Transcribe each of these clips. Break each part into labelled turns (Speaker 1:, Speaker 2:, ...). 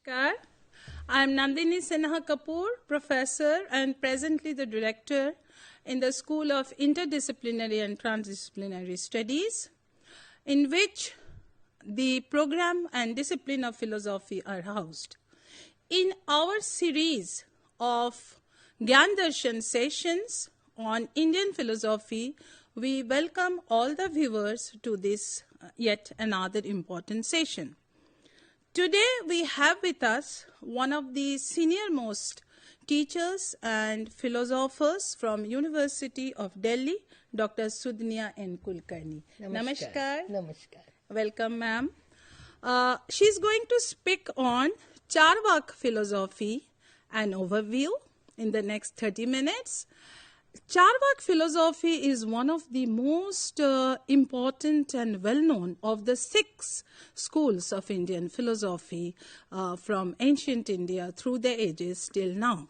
Speaker 1: Namaskar. I am Nandini Sinha Kapur, professor and presently the director in the School of Interdisciplinary and Trans-Disciplinary Studies, in which the program and discipline of philosophy are housed. In our series of Gyan Darshan sessions on Indian philosophy, we welcome all the viewers to this yet another important session. Today we have with us one of the senior most teachers and philosophers from University of Delhi, Dr. Sudnya and Kulkarni. Namaskar.
Speaker 2: Namaskar.
Speaker 1: Welcome, ma'am. She's going to speak on Carvaka philosophy, an overview in the next 30 minutes. Carvaka philosophy is one of the most important and well-known of the 6 schools of Indian philosophy from ancient India through the ages till now.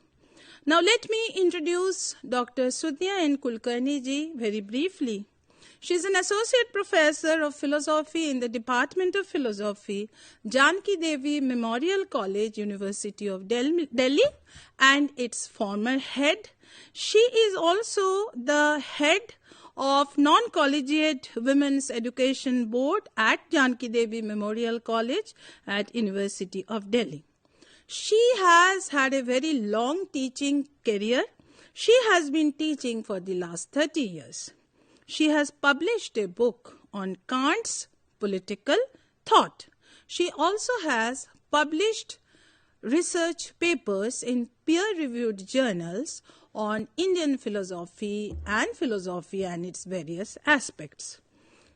Speaker 1: Now let me introduce Dr. Sudnya N. Kulkarni ji very briefly. She is an associate professor of philosophy in the Department of Philosophy, Janki Devi Memorial College, University of Delhi, and its former head. She is also the head of Non-Collegiate Women's Education Board at Janki Devi Memorial College at University of Delhi. She has had a very long teaching career. She has been teaching for the last 30 years. She has published a book on Kant's political thought. She also has published research papers in peer-reviewed journals on Indian philosophy and its various aspects.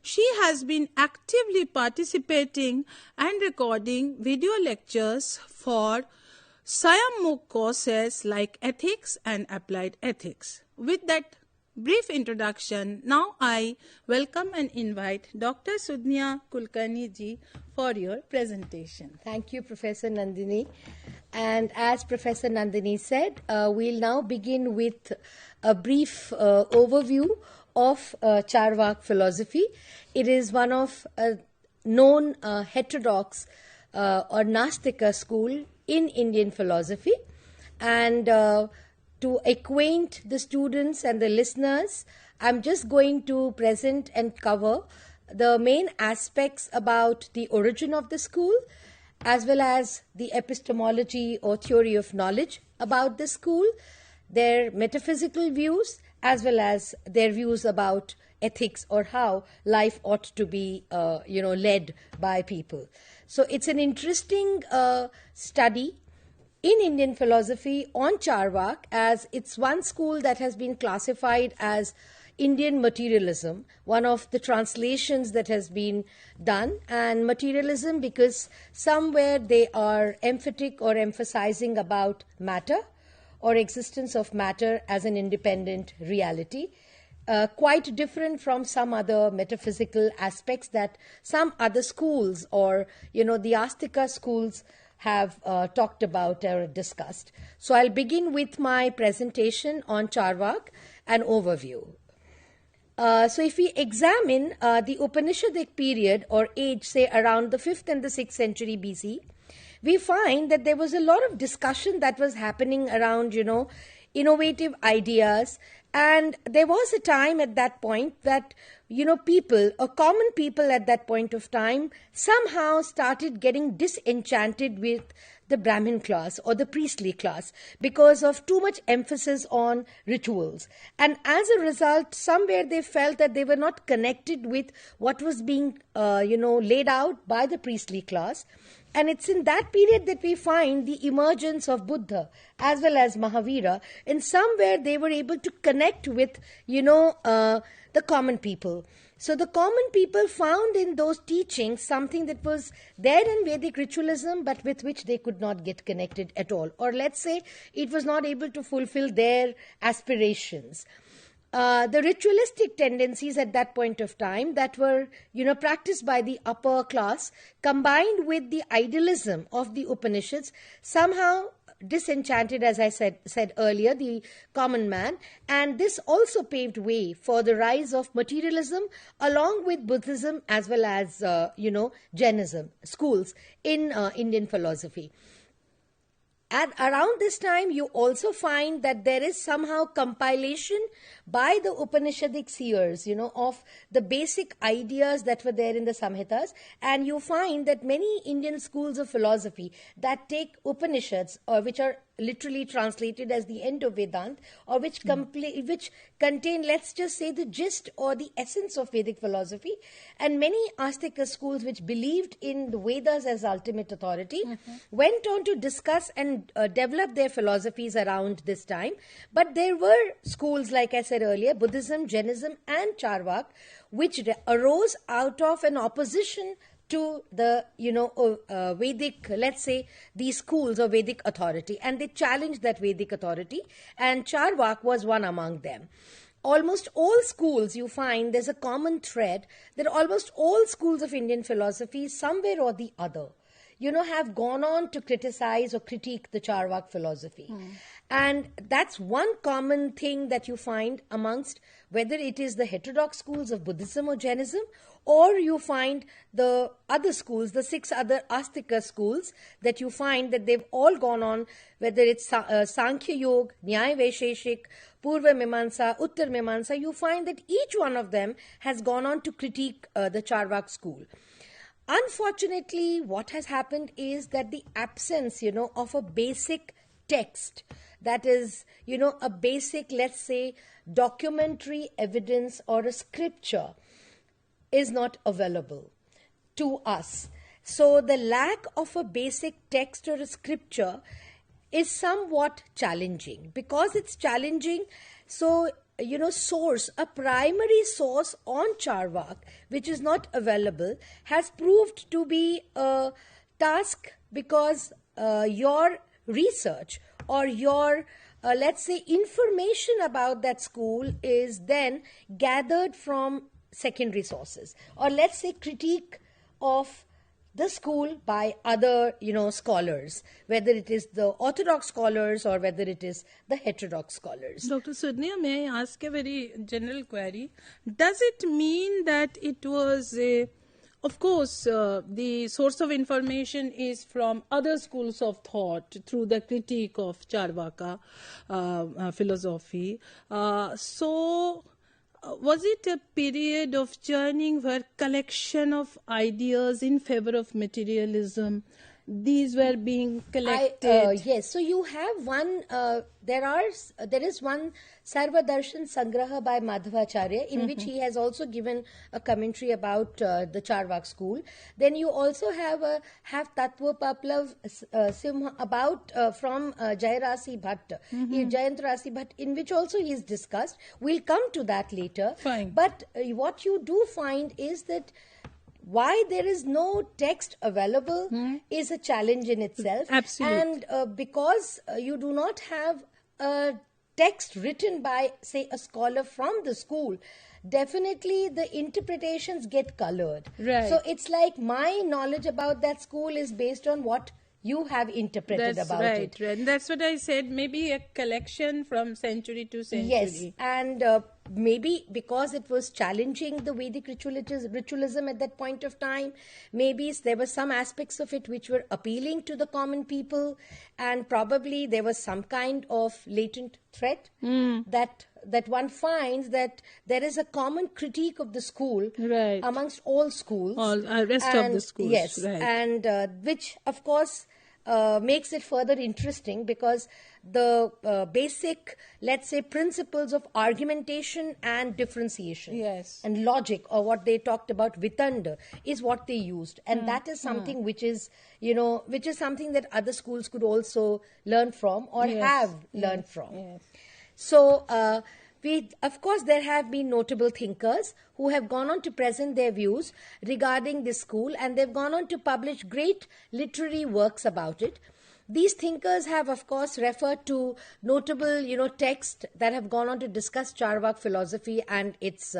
Speaker 1: She has been actively participating and recording video lectures for Swayambhu courses like ethics and applied ethics. With that brief introduction, now I welcome and invite Dr. Sudnya Kulkarni ji for your presentation.
Speaker 2: Thank you, Professor Nandini. And as Professor Nandini said, we'll now begin with a brief overview of Carvaka philosophy. It is one of known heterodox or Nastika school in Indian philosophy. And to acquaint the students and the listeners, I'm just going to present and cover the main aspects about the origin of the school, as well as the epistemology or theory of knowledge about the school, their metaphysical views, as well as their views about ethics or how life ought to be, led by people. So it's an interesting study in Indian philosophy on Carvaka, as it's one school that has been classified as Indian materialism, one of the translations that has been done, and materialism because somewhere they are emphatic or emphasizing about matter or existence of matter as an independent reality, quite different from some other metaphysical aspects that some other schools or, the Astika schools have talked about or discussed. So I'll begin with my presentation on Carvaka, an overview. So if we examine the Upanishadic period or age, say around the 5th and the 6th century BC, we find that there was a lot of discussion that was happening around, innovative ideas. And there was a time at that point that, people or common people at that point of time somehow started getting disenchanted with the Brahmin class or the priestly class because of too much emphasis on rituals. And as a result, somewhere they felt that they were not connected with what was being, laid out by the priestly class. And it's in that period that we find the emergence of Buddha as well as Mahavira. And somewhere they were able to connect with, the common people. So the common people found in those teachings something that was there in Vedic ritualism, but with which they could not get connected at all. Or let's say it was not able to fulfill their aspirations. The ritualistic tendencies at that point of time that were, practiced by the upper class, combined with the idealism of the Upanishads, somehow disenchanted, as I said earlier, the common man. And this also paved way for the rise of materialism along with Buddhism as well as, Jainism schools in Indian philosophy. And around this time, you also find that there is somehow compilation by the Upanishadic seers, of the basic ideas that were there in the Samhitas. And you find that many Indian schools of philosophy that take Upanishads, or which are literally translated as the end of Vedanta, or which contain, let's just say, the gist or the essence of Vedic philosophy, and many Astika schools which believed in the Vedas as ultimate authority, went on to discuss and develop their philosophies around this time. But there were schools, like I said earlier, Buddhism, Jainism and Charvak, which arose out of an opposition to the, Vedic, let's say, these schools of Vedic authority, and they challenged that Vedic authority, and Charvak was one among them. Almost all schools, you find there's a common thread that almost all schools of Indian philosophy, somewhere or the other, have gone on to criticize or critique the Charvak philosophy. And that's one common thing that you find amongst, whether it is the heterodox schools of Buddhism or Jainism, or you find the other schools, the 6 other Astika schools, that you find that they've all gone on, whether it's Sankhya Yoga, Nyaya Vaisheshik, Purva Mimamsa, Uttar Mimamsa, you find that each one of them has gone on to critique the Charvak school. Unfortunately, what has happened is that the absence, of a basic text, that is, a basic, let's say, documentary evidence or a scripture, is not available to us. So the lack of a basic text or a scripture is somewhat challenging. Because it's challenging, so source, a primary source on Charvak, which is not available, has proved to be a task, because your research or your, let's say, information about that school is then gathered from secondary sources, or let's say critique of the school by other, scholars, whether it is the orthodox scholars or whether it is the heterodox scholars.
Speaker 1: Dr. Sudnya, may I ask a very general query? Does it mean that it was of course, the source of information is from other schools of thought through the critique of Charvaka philosophy. Was it a period of churning where collection of ideas in favor of materialism, these were being collected?
Speaker 2: Yes, so you have one, there is one Sarva Darshan Sangraha by Madhavacharya, in which he has also given a commentary about the Charvak school. Then you also have Tattva Paplav Sinha about from Jayarasi Bhatt, Jayant Rasi Bhatt, in which also he is discussed. We'll come to that later.
Speaker 1: Fine.
Speaker 2: But what you do find is that why there is no text available is a challenge in itself.
Speaker 1: Absolutely.
Speaker 2: And because you do not have a text written by, say, a scholar from the school, definitely the interpretations get colored.
Speaker 1: Right.
Speaker 2: So it's like my knowledge about that school is based on what you have interpreted about it.
Speaker 1: Right. And that's what I said, maybe a collection from century to century.
Speaker 2: Yes, and maybe because it was challenging the Vedic ritualism at that point of time, maybe there were some aspects of it which were appealing to the common people, and probably there was some kind of latent threat that one finds that there is a common critique of the school amongst all schools.
Speaker 1: All rest of the schools.
Speaker 2: Yes,
Speaker 1: right.
Speaker 2: and which of course makes it further interesting, because the basic, let's say, principles of argumentation and differentiation and logic, or what they talked about, Vitanda, is what they used. And that is something which is, which is something that other schools could also learn from or have learned from.
Speaker 1: Yes.
Speaker 2: So, of course, there have been notable thinkers who have gone on to present their views regarding this school, and they've gone on to publish great literary works about it. These thinkers have, of course, referred to notable, texts that have gone on to discuss Charvak philosophy and its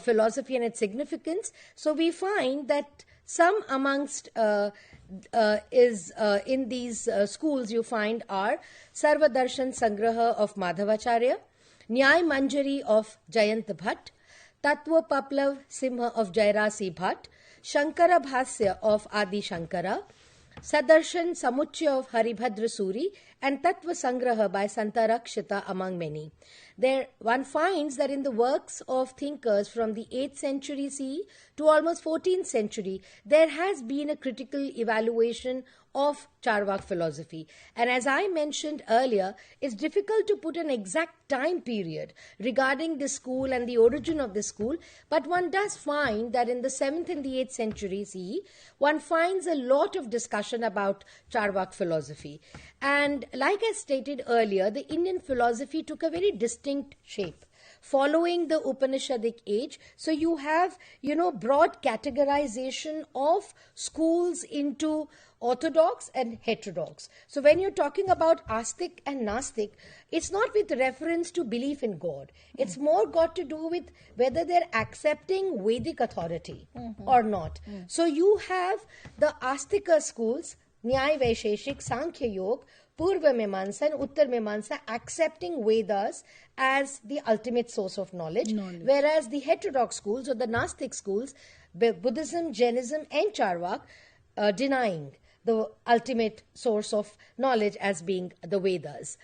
Speaker 2: philosophy and its significance. So we find that some amongst in these schools you find are Sarva Darshan Sangraha of Madhavacharya, Nyay Manjari of Jayant Bhatt, Tattva Paplav Sinha of Jayarasi Bhatt, Shankara Bhasya of Adi Shankara, Sadarshan Samuchya of Haribhadra Suri, and Tattva Sangraha by Santarakshita, among many. There, one finds that in the works of thinkers from the 8th century CE to almost 14th century, there has been a critical evaluation of Charvak philosophy. And as I mentioned earlier, it's difficult to put an exact time period regarding this school and the origin of this school, but one does find that in the 7th and the 8th century CE, one finds a lot of discussion about Charvak philosophy. And like I stated earlier, the Indian philosophy took a very distinct shape following the Upanishadic age. So you have, broad categorization of schools into orthodox and heterodox. So when you're talking about Astik and Nastik, it's not with reference to belief in God. It's more got to do with whether they're accepting Vedic authority or not. So you have the Astika schools, Nyay Vaisheshik, Sankhya Yoga, Purva Mimamsa and Uttar Mimamsa, accepting Vedas as the ultimate source of knowledge. Whereas the heterodox schools or the Gnostic schools, Buddhism, Jainism and Charvak, denying the ultimate source of knowledge as being the Vedas.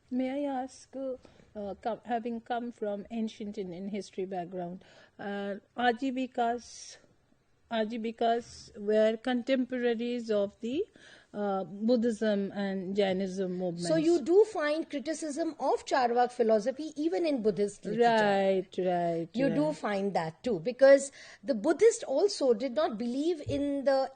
Speaker 1: May I ask, having come from ancient Indian history background, Ajivikas were contemporaries of the Buddhism and Jainism movements.
Speaker 2: So you do find criticism of Charvak philosophy even in Buddhist literature.
Speaker 1: Right.
Speaker 2: You do find that too, because the Buddhists also did not believe in the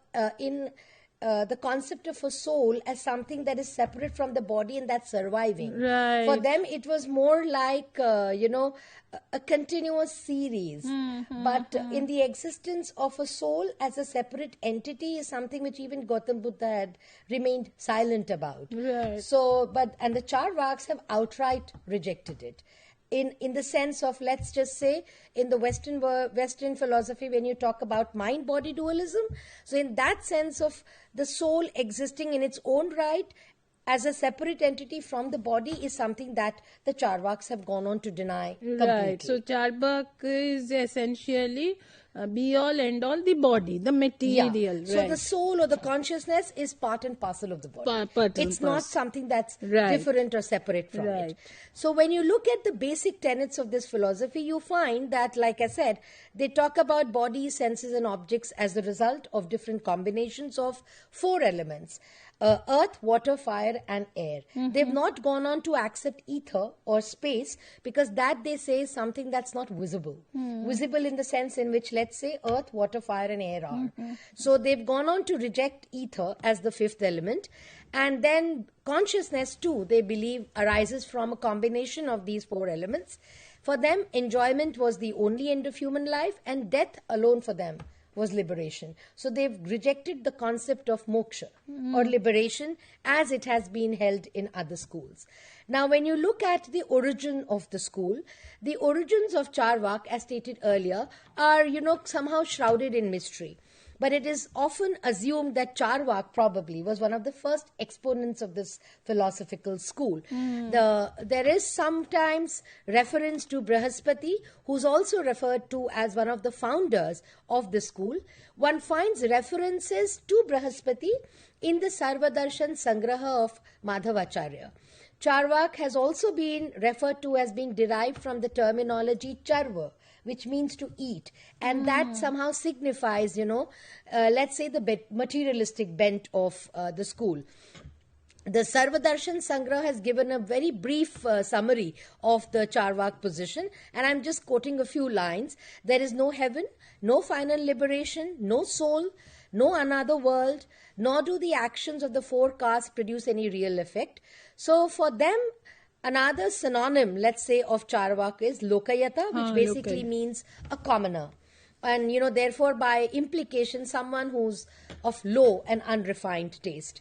Speaker 2: concept of a soul as something that is separate from the body and that's surviving.
Speaker 1: Right.
Speaker 2: For them, it was more like, a continuous series. But in the existence of a soul as a separate entity is something which even Gautam Buddha had remained silent about.
Speaker 1: Right.
Speaker 2: So, and the Charvaks have outright rejected it. In the sense of, let's just say, in the Western philosophy, when you talk about mind-body dualism, so in that sense of the soul existing in its own right as a separate entity from the body is something that the Charvaks have gone on to deny completely.
Speaker 1: Right. So Charvak is essentially be all end all the body, the material.
Speaker 2: Yeah. So the soul or the consciousness is part and parcel of the body. It's not something that's different or separate from it. So when you look at the basic tenets of this philosophy, you find that, like I said, they talk about body, senses and objects as the result of different combinations of 4 elements. Earth, water, fire and air. They've not gone on to accept ether or space because that, they say, is something that's not visible. Visible in the sense in which, let's say, earth, water, fire and air are. So they've gone on to reject ether as the 5th element. And then consciousness too, they believe, arises from a combination of these 4 elements. For them, enjoyment was the only end of human life and death alone for them was liberation. So they've rejected the concept of moksha or liberation as it has been held in other schools. Now, when you look at the origin of the school, the origins of Charvak, as stated earlier, are, somehow shrouded in mystery. But it is often assumed that Charvak probably was one of the first exponents of this philosophical school. There is sometimes reference to Brihaspati, who's also referred to as one of the founders of the school. One finds references to Brihaspati in the Sarvadarshan Sangraha of Madhavacharya. Charvak has also been referred to as being derived from the terminology charva, which means to eat. And that somehow signifies, let's say the materialistic bent of the school. The Sarvadarshan Sangraha has given a very brief summary of the Charvak position, and I'm just quoting a few lines. There is no heaven, no final liberation, no soul, no another world, nor do the actions of the 4 castes produce any real effect. So for them, another synonym, let's say, of Charvak is Lokayata, which basically means a commoner. And, therefore, by implication, someone who's of low and unrefined taste.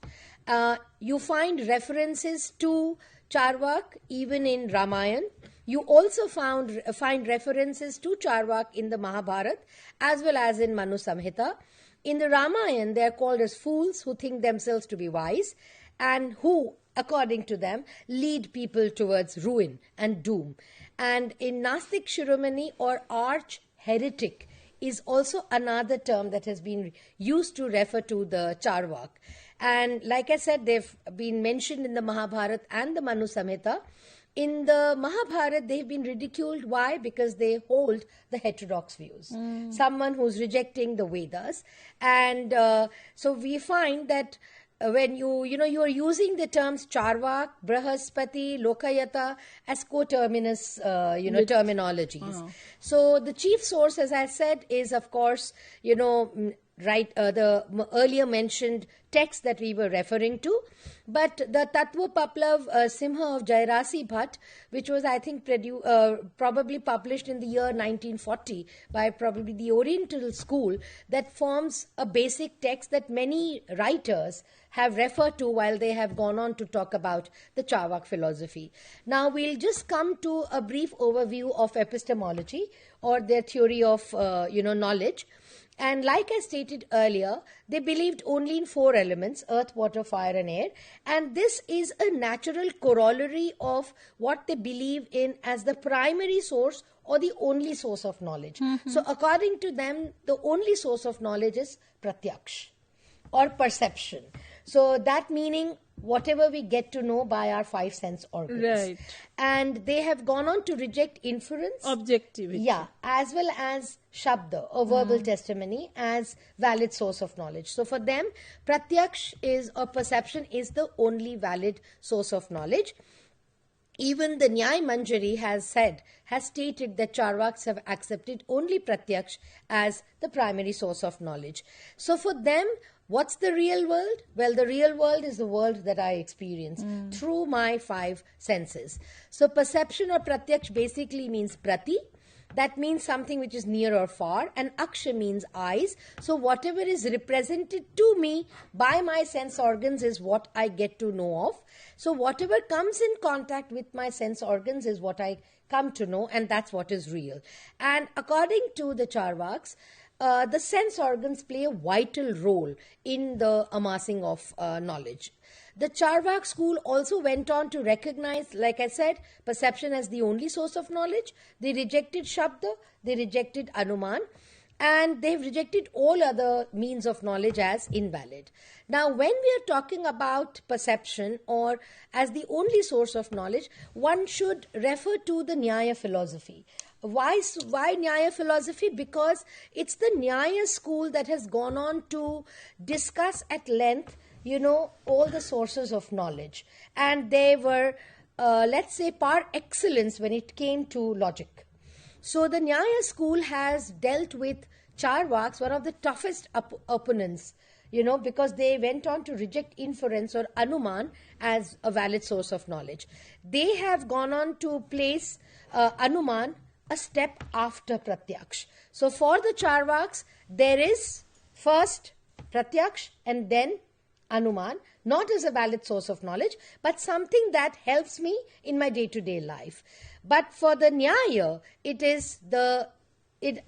Speaker 2: You find references to Charvak even in Ramayana. You also find references to Charvak in the Mahabharata as well as in Manu Samhita. In the Ramayana, they are called as fools who think themselves to be wise and who, according to them, lead people towards ruin and doom. And in Nastik Shiromani or arch heretic is also another term that has been used to refer to the Charvak. And like I said, they've been mentioned in the Mahabharata and the Manu Samhita. In the Mahabharata, they've been ridiculed. Why? Because they hold the heterodox views. Someone who's rejecting the Vedas. And so we find that when you are using the terms Charvak, Brahaspati, Lokayata as coterminous, terminologies. So the chief source, as I said, is of course, the earlier mentioned text that we were referring to. But the Tattva Paplav Sinha of Jairasi Bhatt, which was, I think, probably published in the year 1940 by probably the Oriental school, that forms a basic text that many writers have referred to while they have gone on to talk about the Charvak philosophy. Now we'll just come to a brief overview of epistemology, or their theory of knowledge. And like I stated earlier, they believed only in 4 elements: earth, water, fire and air. And this is a natural corollary of what they believe in as the primary source or the only source of knowledge. So according to them, the only source of knowledge is pratyaksh, or perception. So that meaning whatever we get to know by our 5 sense organs.
Speaker 1: Right.
Speaker 2: And they have gone on to reject inference.
Speaker 1: Objectivity.
Speaker 2: Yeah, as well as shabda, or verbal testimony, as valid source of knowledge. So for them, pratyaksh is, or perception is, the only valid source of knowledge. Even the Nyay Manjari has stated that Charvaks have accepted only pratyaksh as the primary source of knowledge. So for them, what's the real world? Well, the real world is the world that I experience through my 5 senses. So perception or pratyaksh basically means prati. That means something which is near or far, and aksha means eyes. So whatever is represented to me by my sense organs is what I get to know of. So whatever comes in contact with my sense organs is what I come to know, and that's what is real. And according to the Charvaks, the sense organs play a vital role in the amassing of knowledge. The Charvak school also went on to recognize, like I said, perception as the only source of knowledge. They rejected Shabda, they rejected Anuman, and they've rejected all other means of knowledge as invalid. Now, when we are talking about perception or as the only source of knowledge, one should refer to the Nyaya philosophy. Why Nyaya philosophy? Because it's the Nyaya school that has gone on to discuss at length, all the sources of knowledge. And they were, let's say, par excellence when it came to logic. So the Nyaya school has dealt with Charvaks, one of the toughest opponents, because they went on to reject inference or Anuman as a valid source of knowledge. They have gone on to place Anuman a step after pratyaksh. So for the Charvaks, there is first pratyaksh and then Anuman, not as a valid source of knowledge, but something that helps me in my day-to-day life. But for the Nyaya,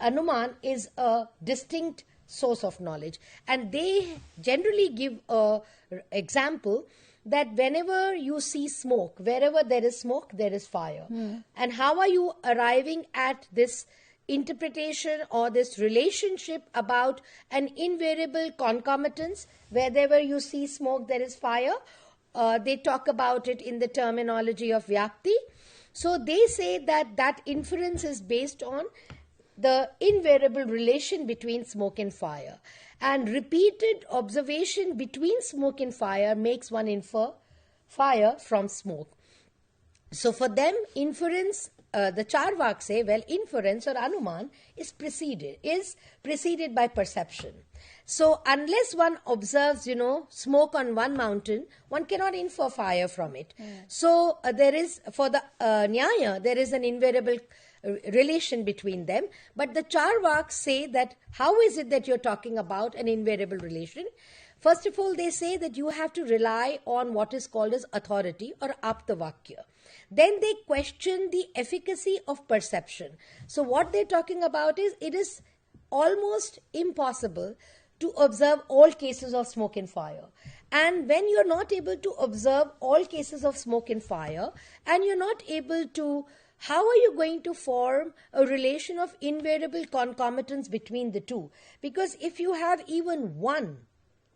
Speaker 2: Anuman is a distinct source of knowledge. And they generally give an example that whenever you see smoke, wherever there is smoke, there is fire. And how are you arriving at this interpretation or this relationship about an invariable concomitance? Wherever you see smoke, there is fire. They talk about it in the terminology of Vyapti. So they say that inference is based on the invariable relation between smoke and fire. And repeated observation between smoke and fire makes one infer fire from smoke. So for them, inference, the Charvaks say, well, inference or Anuman is preceded by perception. So unless one observes, smoke on one mountain, one cannot infer fire from it. So there is, for the Nyaya, there is an invariable relation between them. But the Charvaks say that, how is it that you're talking about an invariable relation? First of all, they say that you have to rely on what is called as authority or aptavakya. Then they question the efficacy of perception. So what they're talking about is, it is almost impossible to observe all cases of smoke and fire. And when you're not able to observe all cases of smoke and fire, and you're not able to how are you going to form a relation of invariable concomitance between the two? Because if you have even one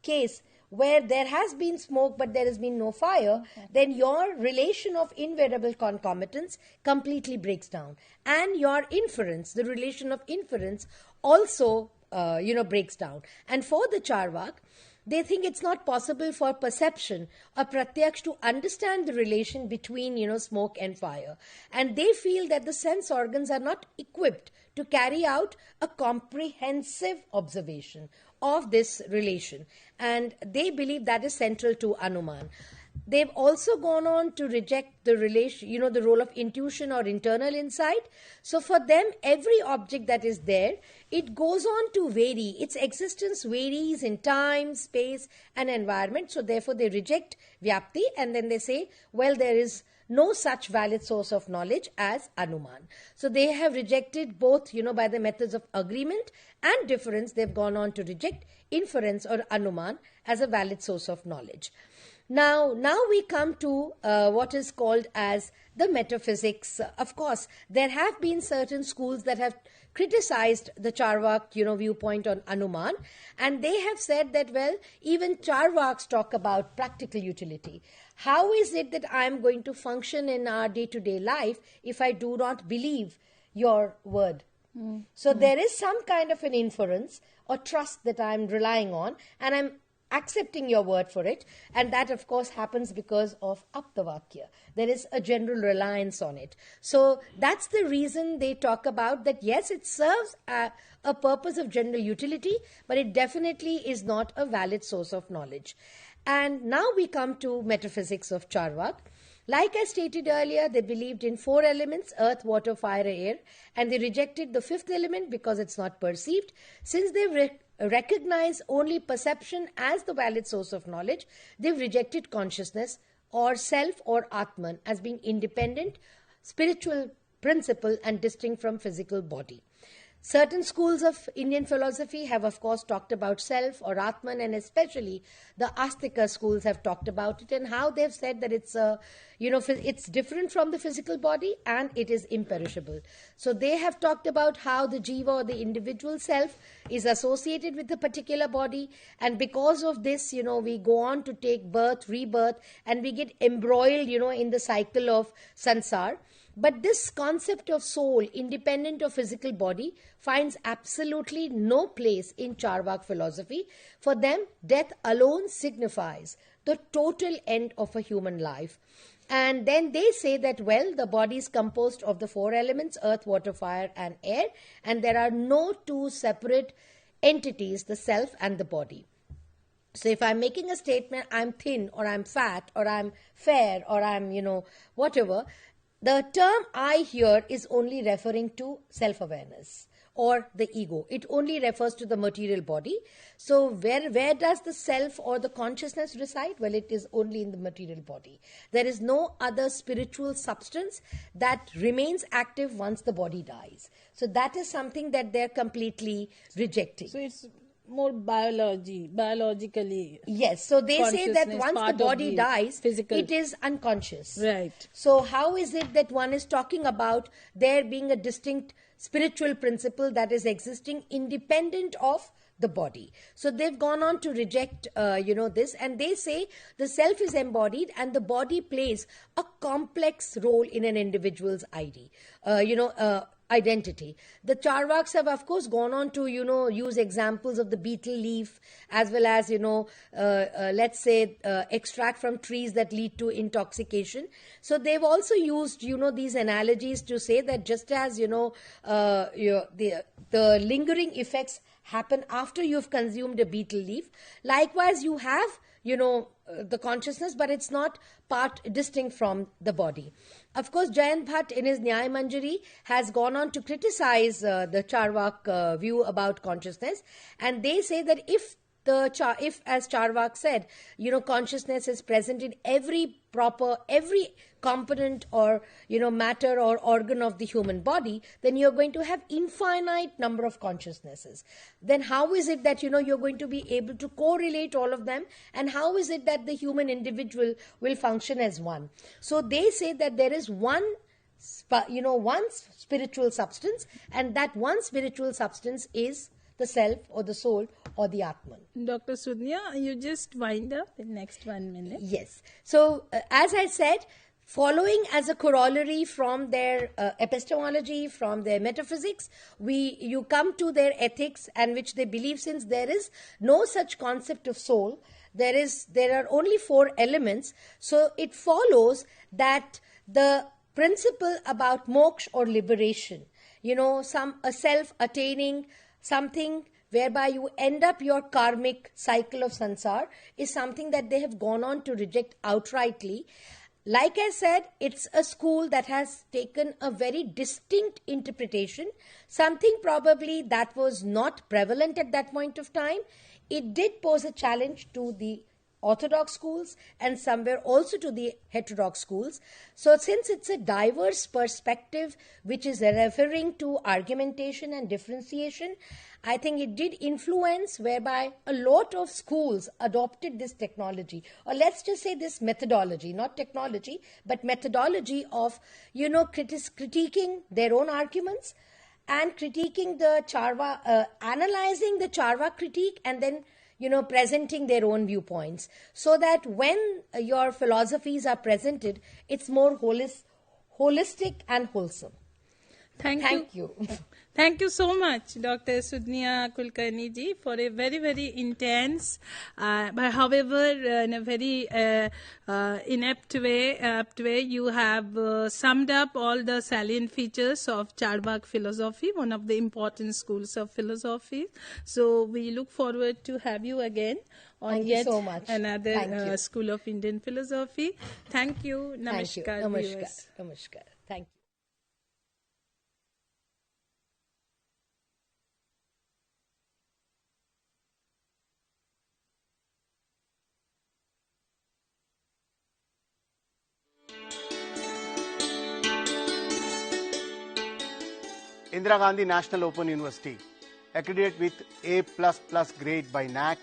Speaker 2: case where there has been smoke but there has been no fire, then your relation of invariable concomitance completely breaks down. And your inference, the relation of inference, also breaks down. And for the Charvak, they think it's not possible for perception or pratyaksh to understand the relation between, smoke and fire. And they feel that the sense organs are not equipped to carry out a comprehensive observation of this relation. And they believe that is central to Anuman. They've also gone on to reject the relation, the role of intuition or internal insight. So for them, every object that is there, it goes on to vary. Its existence varies in time, space, and environment. So therefore, they reject Vyapti, and then they say, well, there is no such valid source of knowledge as Anuman. So they have rejected both, by the methods of agreement and difference. They've gone on to reject inference or Anuman as a valid source of knowledge. Now we come to what is called as the metaphysics. Of course, there have been certain schools that have criticized the Charvak, viewpoint on Anuman, and they have said that, well, even Charvaks talk about practical utility. How is it that I am going to function in our day-to-day life if I do not believe your word? So there is some kind of an inference or trust that I'm relying on, and I'm accepting your word for it, and that of course happens because of Aptavakya. There is a general reliance on it. So that's the reason they talk about that. Yes, it serves a purpose of general utility, but it definitely is not a valid source of knowledge. And now we come to metaphysics of Charvak. Like I stated earlier, they believed in 4 elements: earth, water, fire, air, and they rejected the 5th element because it's not perceived. Since they recognize only perception as the valid source of knowledge, they've rejected consciousness or self or Atman as being independent, spiritual principle and distinct from physical body. Certain schools of Indian philosophy have, of course, talked about self or Atman, and especially the Astika schools have talked about it, and how they've said that it's it's different from the physical body and it is imperishable. So they have talked about how the jiva or the individual self is associated with a particular body, and because of this, we go on to take birth, rebirth, and we get embroiled, in the cycle of sansar. But this concept of soul, independent of physical body, finds absolutely no place in Charvak philosophy. For them, death alone signifies the total end of a human life. And then they say that, well, the body is composed of the 4 elements, earth, water, fire, and air, and there are no 2 separate entities, the self and the body. So if I'm making a statement, I'm thin, or I'm fat, or I'm fair, or I'm, whatever, the term I here is only referring to self-awareness or the ego. It only refers to the material body. So where does the self or the consciousness reside? Well, it is only in the material body. There is no other spiritual substance that remains active once the body dies. So that is something that they're completely rejecting.
Speaker 1: So it's more biologically.
Speaker 2: Yes, so they say that once the body dies,
Speaker 1: physical,
Speaker 2: it is unconscious.
Speaker 1: Right.
Speaker 2: So how is it that one is talking about there being a distinct spiritual principle that is existing independent of the body? So they've gone on to reject, this, and they say the self is embodied and the body plays a complex role in an individual's identity. The Charvaks have, of course, gone on to, use examples of the betel leaf, as well as, let's say, extract from trees that lead to intoxication. So they've also used, these analogies to say that just as, the lingering effects happen after you've consumed a betel leaf, likewise you have, the consciousness, but it's not part distinct from the body. Of course, Jayant Bhatt in his Nyaya Manjari has gone on to criticize the Charvak view about consciousness, and they say that if as Charvak said, consciousness is present in every component or, matter or organ of the human body, then you're going to have infinite number of consciousnesses. Then how is it that, you're going to be able to correlate all of them? And how is it that the human individual will function as one? So they say that there is one one spiritual substance, and that one spiritual substance is the self or the soul or the Atman.
Speaker 1: Dr. Sudnya, you just wind up in next 1 minute.
Speaker 2: Yes. So, as I said, following as a corollary from their epistemology, from their metaphysics, you come to their ethics, and which they believe, since there is no such concept of soul, there are only 4 elements. So it follows that the principle about moksha or liberation, a self attaining something whereby you end up your karmic cycle of sansar, is something that they have gone on to reject outrightly. Like I said, it's a school that has taken a very distinct interpretation, something probably that was not prevalent at that point of time. It did pose a challenge to the orthodox schools and somewhere also to the heterodox schools. So since it's a diverse perspective which is referring to argumentation and differentiation, I think it did influence whereby a lot of schools adopted this technology, or let's just say this methodology, not technology, but methodology of, critiquing their own arguments and critiquing the analyzing the Charvak critique, and then presenting their own viewpoints, so that when your philosophies are presented, it's more holistic and wholesome. Thank you.
Speaker 1: Thank you so much, Dr. Sudnya Kulkarni ji, for a very, very intense, but however, in a very inept way, you have summed up all the salient features of Charvak philosophy, one of the important schools of philosophy. So we look forward to have you again on yet
Speaker 2: so much.
Speaker 1: Another school of Indian philosophy. Thank you.
Speaker 2: Namaskar.
Speaker 1: Namaskar. Viewers.
Speaker 2: Namaskar. Thank you.
Speaker 3: Indira Gandhi National Open University, accredited with A++ grade by NAC,